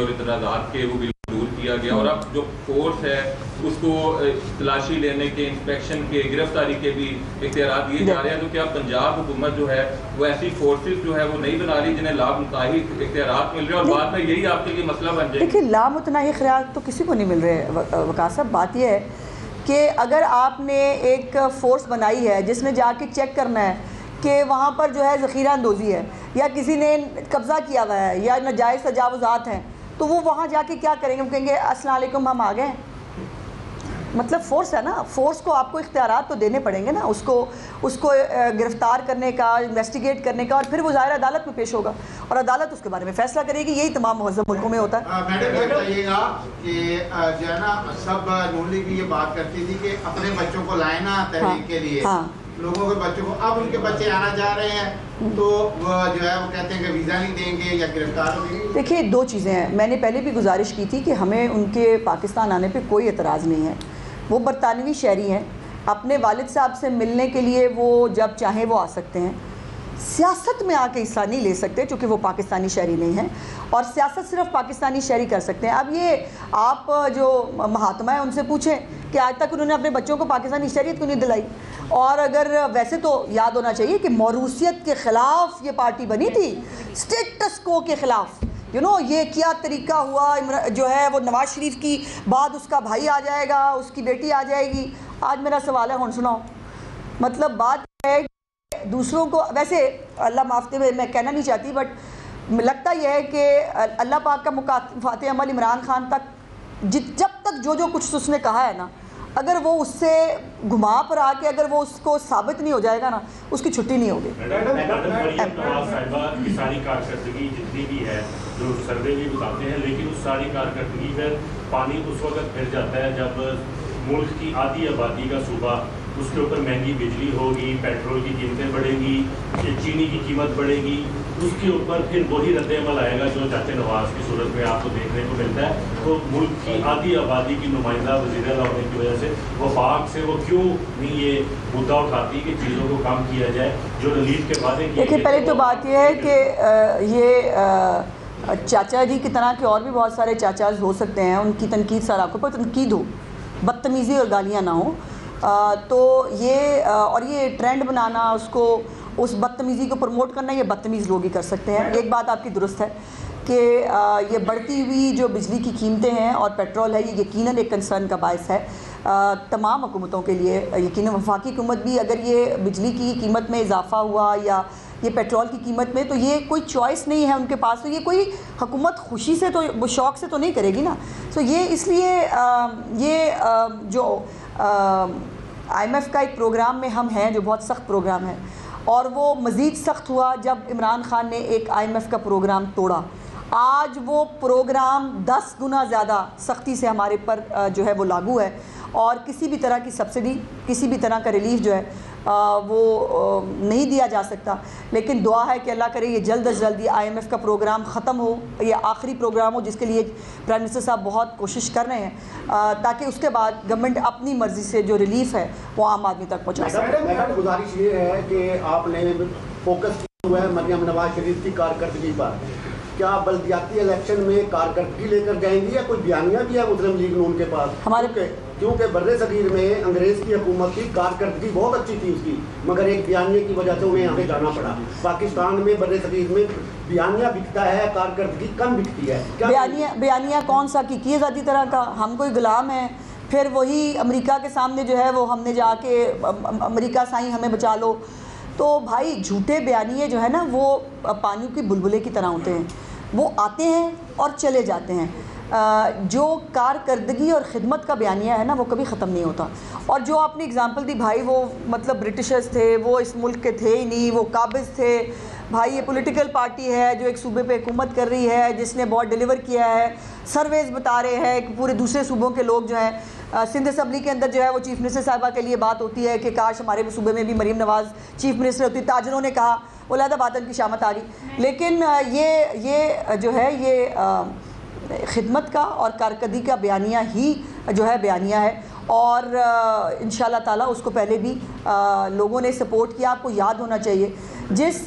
और इतराज़ात के वो बिल्कुल दूर किया गया, और अब जो फोर्स है उसको तलाशी लेने के, इंस्पेक्शन के, गिरफ्तारी के भी इख्तियार दिए जा रहे हैं। तो क्या पंजाब हुकूमत जो है वो ऐसी फोर्सेस जो है वो नहीं बना रही जिन्हें लामुतनाही इख्तियार मिल रहे हैं और बाद में यही आपके लिए मसला बन जाए? देखिए, लामुतनाही इख्तियार तो किसी को नहीं मिल रहे वकास साहब। बात यह है कि अगर आपने एक फ़ोर्स बनाई है जिसने जाके चेक करना है कि वहाँ पर जो है ज़ख़ीरा अंदोज़ी है या किसी ने कब्ज़ा किया हुआ है या नाजायज़ तजावुज़ात हैं, तो वो वहाँ जाके क्या करेंगे? वो कहेंगे अस्सलाम वालेकुम हम आ गए। मतलब फ़ोर्स है ना, फ़ोर्स को आपको इख्तियारात तो देने पड़ेंगे ना, उसको गिरफ़्तार करने का, इन्वेस्टिगेट करने का, और फिर वो ज़ाहिर अदालत में पेश होगा और अदालत उसके बारे में फ़ैसला करेगी। यही तमाम मुहज़्ज़म मुल्कों में होता है। मैडम ये बताइएगा कि जो है ना, सब नून लीग की ये बात करती थी कि अपने बच्चों को लाए ना तहरीक के लिए, लोगों के बच्चों को, अब उनके बच्चे आना चाह रहे हैं तो वो जो है वो कहते हैं कि वीज़ा नहीं देंगे या गिरफ्तार हो जाएंगे। देखिए, दो चीज़ें हैं। मैंने पहले भी गुजारिश की थी कि हमें उनके पाकिस्तान आने पे कोई एतराज़ नहीं है। वो बरतानवी शहरी हैं, अपने वालिद साहब से मिलने के लिए वो जब चाहें वो आ सकते हैं। सियासत में आके हिस्सा नहीं ले सकते क्योंकि वो पाकिस्तानी शहरी नहीं हैं, और सियासत सिर्फ पाकिस्तानी शहरी कर सकते हैं। अब ये आप जो महात्मा हैं उनसे पूछें कि आज तक उन्होंने अपने बच्चों को पाकिस्तानी शहरियत क्यों नहीं दिलाई। और अगर वैसे तो याद होना चाहिए कि मौरूसियत के ख़िलाफ़ ये पार्टी बनी थी, स्टेटस को के ख़िलाफ़। ये क्या तरीका हुआ जो है वो नवाज शरीफ की बाद उसका भाई आ जाएगा, उसकी बेटी आ जाएगी। आज मेरा सवाल है, हुन सुनाओ। मतलब बात है दूसरों को, वैसे अल्लाह माफ़ करे मैं कहना नहीं चाहती, बट लगता यह है कि अल्लाह पाक का मुकाफ़ात अमल इमरान खान तक जब तक जो कुछ उसने कहा है ना, अगर वो उससे घुमा पर आके अगर वो उसको साबित नहीं हो जाएगा ना, उसकी छुट्टी नहीं होगी। की सारी कारकर्दगी जितनी भी है, जो सर्वे भी बताते हैं, लेकिन उस सारी कारकर्दगी पर पानी उस वक्त फिर जाता है जब मुल्क की आधी आबादी का सूबा, उसके ऊपर महंगी बिजली होगी, पेट्रोल की कीमतें बढ़ेंगी, चीनी की कीमत बढ़ेगी, उसके ऊपर फिर वही रद्द-ए-अमल आएगा जो चाचा नवाज की सूरत में आपको देखने को मिलता है। तो मुल्क की आधी आबादी की नुमाइंदा वज़ीर-ए-आला होने की वजह से वफाक से वो क्यों नहीं ये मुद्दा उठाती कि चीज़ों को कम किया जाए, जो रिलीफ के वादे किए। देखिए, पहले तो बात यह है कि ये चाचा जी की तरह के और भी बहुत सारे चाचाज हो सकते हैं, उनकी तनकीद सराखों पर तनकीद हो, बदतमीज़ी और गालियाँ ना हो। तो ये और ये ट्रेंड बनाना, उसको उस बदतमीज़ी को प्रमोट करना, ये बदतमीज़ लोग ही कर सकते हैं। एक बात आपकी दुरुस्त है कि ये बढ़ती हुई जो बिजली की कीमतें हैं और पेट्रोल है, ये यकीनन एक कंसर्न का बायस है तमाम हुकूमतों के लिए। यकीनन वफाकी हुकूमत भी अगर ये बिजली की कीमत में इजाफ़ा हुआ या ये पेट्रोल की कीमत में, तो ये कोई चॉइस नहीं है उनके पास। तो ये कोई हुकूमत खुशी से तो शौक़ से तो नहीं करेगी ना। तो ये इसलिए ये जो IMF का एक प्रोग्राम में हम हैं जो बहुत सख्त प्रोग्राम है, और वो मज़ीद सख्त हुआ जब इमरान खान ने एक IMF का प्रोग्राम तोड़ा। आज वो प्रोग्राम 10 गुना ज़्यादा सख्ती से हमारे पर जो है वो लागू है, और किसी भी तरह की सब्सिडी, किसी भी तरह का रिलीफ जो है वो नहीं दिया जा सकता। लेकिन दुआ है कि अल्लाह करे ये जल्द अज जल्द ये IMF का प्रोग्राम ख़त्म हो, ये आखिरी प्रोग्राम हो जिसके लिए प्राइम मिनिस्टर साहब बहुत कोशिश कर रहे हैं, ताकि उसके बाद गवर्नमेंट अपनी मर्ज़ी से जो रिलीफ है वो आम आदमी तक पहुँचा सके। मैडम, गुजारिश ये है कि आपने फोकस किया हुआ है मरियम नवाज शरीफ की कारकर्दगी पर। क्या बल्दियाती इलेक्शन में कारकर्दगी लेकर जाएंगी या कोई बयानिया भी है मुस्लिम लीग नून के पास? हमारे क्योंकि बर्रे सगीर में अंग्रेज़ की हुकूमत की कारकर्दगी बहुत अच्छी थी उसकी, मगर एक बयानिए की वजह से उन्हें यहाँ से जाना पड़ा। पाकिस्तान में बर्रे सगीर में बयानिया बिकता है, कारकर्दगी कम बिकती है। बयानिया कौन सा की आज़ादी तरह का? हम कोई गुलाम हैं? फिर वही अमेरिका के सामने जो है वो हमने जाके अमेरिका साईं हमें बचा लो। तो भाई झूठे बयानिए जो है ना वो पानी की बुलबुले की तरह होते हैं, वो आते हैं और चले जाते हैं। जो कारकर्दगी और ख़िदमत का बयानिया है ना वो कभी ख़त्म नहीं होता। और जो आपने एग्ज़ाम्पल दी भाई, वो मतलब ब्रिटिशर्स थे, वो इस मुल्क के थे ही नहीं, वो काबिज़ थे। भाई ये पॉलिटिकल पार्टी है जो एक सूबे पे हुकूमत कर रही है, जिसने बहुत डिलीवर किया है। सर्वेज बता रहे हैं कि पूरे दूसरे सूबों के लोग जो हैं सिंध असम्बली के अंदर जो है वो चीफ़ मिनिस्टर साहिबा के लिए बात होती है कि काश हमारे सूबे में भी मरीम नवाज़ चीफ़ मिनिस्टर होती। ताजरों ने कहा, वो लहदा बातन की शामत आ गई। लेकिन ये जो है ये ख़िदमत का और कारकर्दगी का बयानिया ही जो है बयानिया है, और इंशाअल्लाह ताला उसको पहले भी लोगों ने सपोर्ट किया। आपको याद होना चाहिए जिस